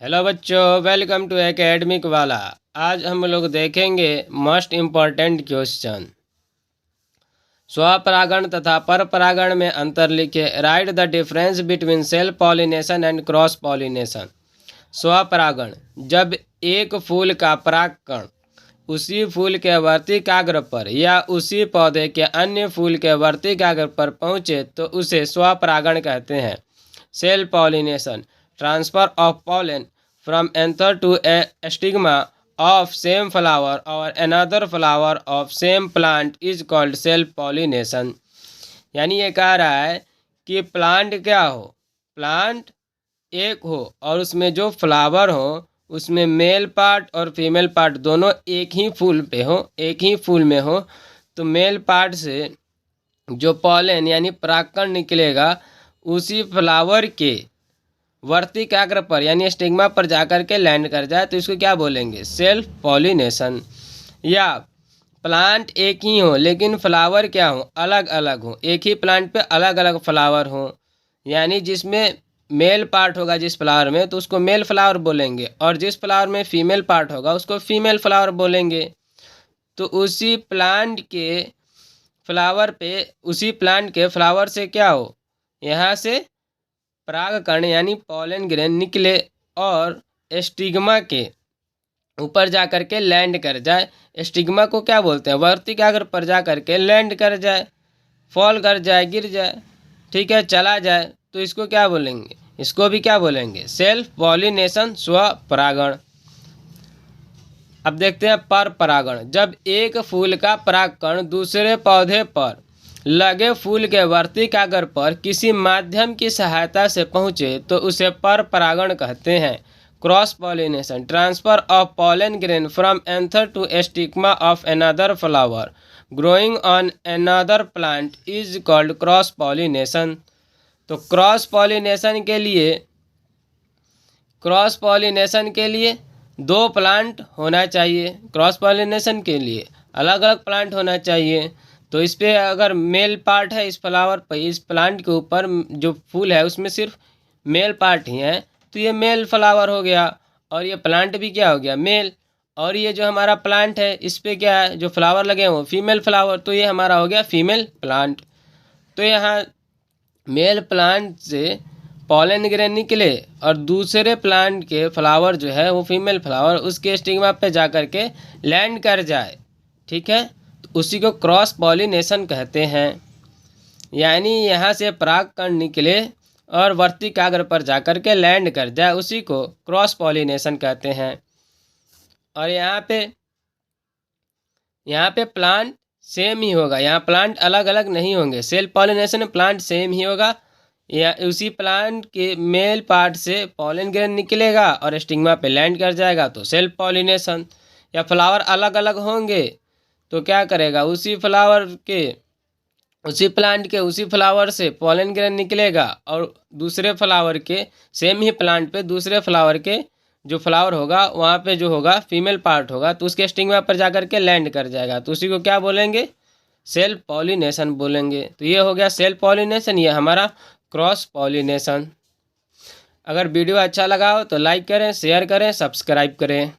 Hello बच्चों, welcome to academic वाला। आज हम लोग देखेंगे मोस्ट इम्पॉर्टेंट क्वेश्चन। स्वपरागण तथा परपरागण में अंतर लिखे। Right the difference between self pollination and cross pollination. स्वपरागण, जब एक फूल का परागकण उसी फूल के वर्तिकाग्र पर या उसी पौधे के अन्य फूल के वर्तिकाग्र पर पहुँचे तो उसे स्वपरागण कहते हैं। Self pollination, transfer of pollen from anther to a stigma of same flower or another flower of same plant is called self pollination। यानी ये कह रहा है कि प्लांट क्या हो, प्लांट एक हो और उसमें जो फ्लावर हो उसमें मेल पार्ट और फीमेल पार्ट दोनों एक ही फूल पे हो, एक ही फूल में हो, तो मेल पार्ट से जो पॉलन यानी परागकण निकलेगा उसी फ्लावर के वर्तिकाग्र पर यानी स्टिग्मा पर जाकर के लैंड कर जाए तो इसको क्या बोलेंगे, सेल्फ पॉलिनेशन। या प्लांट एक ही हो लेकिन फ्लावर क्या हो, अलग अलग हो, एक ही प्लांट पे अलग अलग फ्लावर हो, यानी जिसमें मेल पार्ट होगा जिस फ्लावर में तो उसको मेल फ्लावर बोलेंगे और जिस फ्लावर में फीमेल पार्ट होगा उसको फीमेल फ्लावर बोलेंगे। तो उसी प्लांट के फ्लावर पे, उसी प्लांट के फ्लावर से क्या हो, यहाँ से परागकण यानी पॉलन ग्रेन निकले और स्टिग्मा के ऊपर जा कर के लैंड कर जाए। स्टिग्मा को क्या बोलते हैं, वर्तिकाग्र पर जा कर के लैंड कर जाए, फॉल कर जाए, गिर जाए, ठीक है, चला जाए, तो इसको क्या बोलेंगे, इसको भी क्या बोलेंगे, सेल्फ पॉलिनेशन, स्वपरागण। अब देखते हैं पर परागण। जब एक फूल का परागकण दूसरे पौधे पर लगे फूल के वर्तिकाग्र पर किसी माध्यम की सहायता से पहुँचे तो उसे पर परागण कहते हैं। Cross pollination, transfer of pollen grain from anther to stigma of another flower growing on another plant is called cross pollination. तो क्रॉस पॉलिनेशन के लिए दो प्लांट होना चाहिए। क्रॉस पॉलिनेशन के लिए अलग अलग प्लांट होना चाहिए। तो इस पे अगर मेल पार्ट है इस फ्लावर पर, इस प्लांट के ऊपर जो फूल है उसमें सिर्फ मेल पार्ट ही है तो ये मेल फ्लावर हो गया और ये प्लांट भी क्या हो गया, मेल। और ये जो हमारा प्लांट है इस पे क्या है, जो फ्लावर लगे हैं वो फीमेल फ्लावर, तो ये हमारा हो गया फीमेल प्लांट। तो यहाँ मेल प्लांट से पॉलन ग्रेन निकले और दूसरे प्लांट के फ्लावर जो है वो फीमेल फ्लावर उसके स्टिग्मा पे जा कर के लैंड कर जाए, ठीक है, तो उसी को क्रॉस पॉलिनेशन कहते हैं। यानी यहाँ से परागकण निकले और वर्तिकाग्र पर जाकर के लैंड कर जाए, उसी को क्रॉस पॉलिनेशन कहते हैं। और यहाँ पे प्लांट सेम ही होगा, यहाँ प्लांट अलग अलग नहीं होंगे। सेल्फ पॉलिनेशन में प्लांट सेम ही होगा, या उसी प्लांट के मेल पार्ट से पॉलन ग्रेन निकलेगा और स्टिग्मा पे लैंड कर जाएगा तो सेल्फ पॉलिनेशन। या फ्लावर अलग अलग होंगे तो क्या करेगा, उसी प्लांट के उसी फ्लावर से पॉलन ग्रेन निकलेगा और दूसरे फ्लावर के सेम ही प्लांट पे दूसरे फ्लावर के जो फ्लावर होगा वहाँ पे जो होगा फीमेल पार्ट होगा तो उसके स्टिग्मा पर जाकर के लैंड कर जाएगा तो उसी को क्या बोलेंगे, सेल्फ पॉलिनेशन बोलेंगे। तो ये हो गया सेल्फ पॉलिनेशन, ये हमारा क्रॉस पॉलिनेशन। अगर वीडियो अच्छा लगा हो तो लाइक करें, शेयर करें, सब्सक्राइब करें।